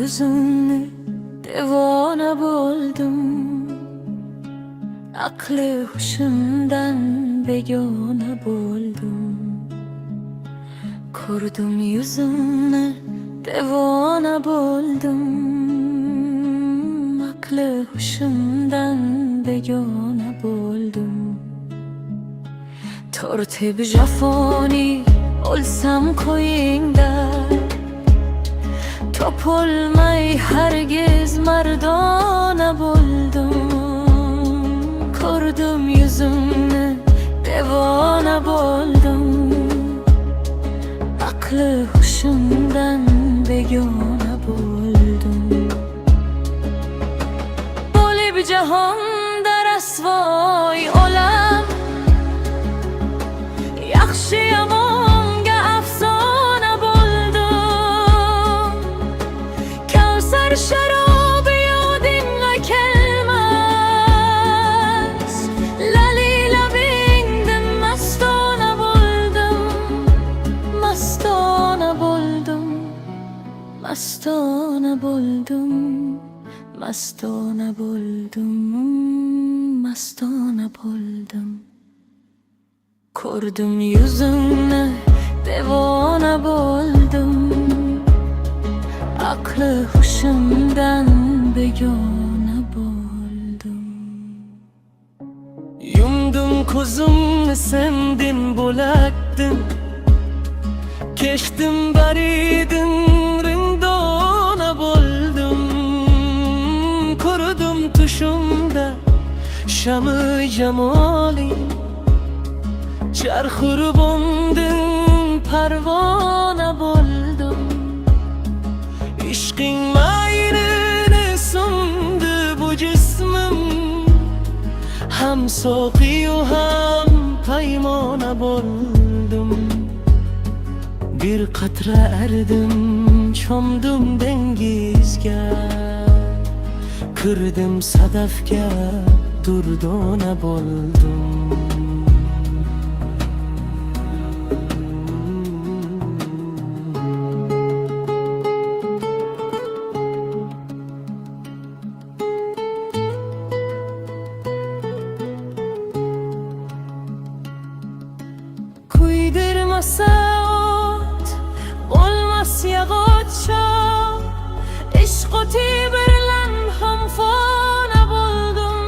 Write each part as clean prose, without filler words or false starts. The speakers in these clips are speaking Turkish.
yüzünü devona buldum. Aklı huşumdan begona buldum. Kurdum yüzünü devona buldum. Aklı huşumdan begona buldum. Tortib Japoni olsam koyingda, topolmay hergiz mardona buldum. Kurdum yüzümni devona buldum. Aklı huşumdan begona buldum. Boli bir cahonda rasvoy olam, yaxshi yomonga afsona buldum. Kavsar sharobi yodimga kelmas, lali labingdan mastona buldum. Mastona buldum, mastona buldum. Mastona buldum, mastona buldum. Kurdum yüzünü devona buldum. Aklı huşumdan begona buldum. Yumdum ko'zimni sendin bo'latdin, kechdim baridin rindona buldum. Kurdum tushimda shami jamoling, charxur bondin parvona buldum. Ishqing maynini so'ndi bu jismim, ham soqiyu ham paymona buldum. Bir qatra erdim, cho'mdim dengizga, kirdim sadafga, durdona buldum. Kuydirmasa ot, bo'lmas yog'ochcha, ishq o'ti birlan ham fona buldum.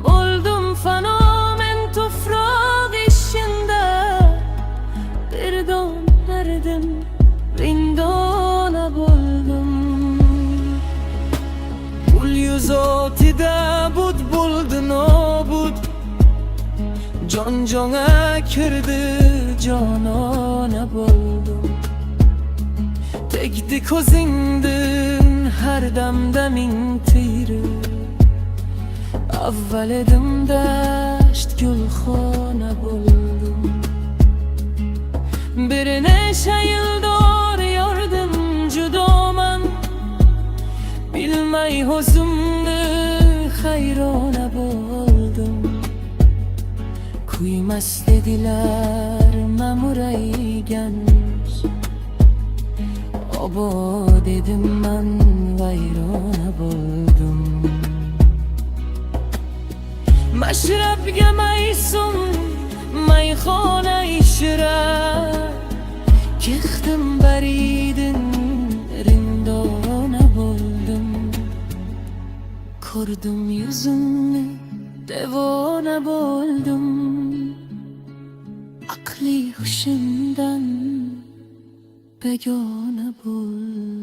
Buldum fano men tufroq ishinde, bir don erdim, rindona buldum. Gul yuz otida bud bo'ldi nobud, jon jona kirdi jonona buldum. Tegdi ko'zingdin har damda ming tiri, avval edim dasht gulxona buldum. Bir necha yildir yordim judoman, bilmay o'zimni hayrona buldum. Kuymas dedilar mamuraygan, obod edim man vayrona buldum. Mashrabga maysum mayxona ishra, kechdim baridin rindona buldum. Kurdum yüzünü devona buldum. Akli huşumdan begona buldum.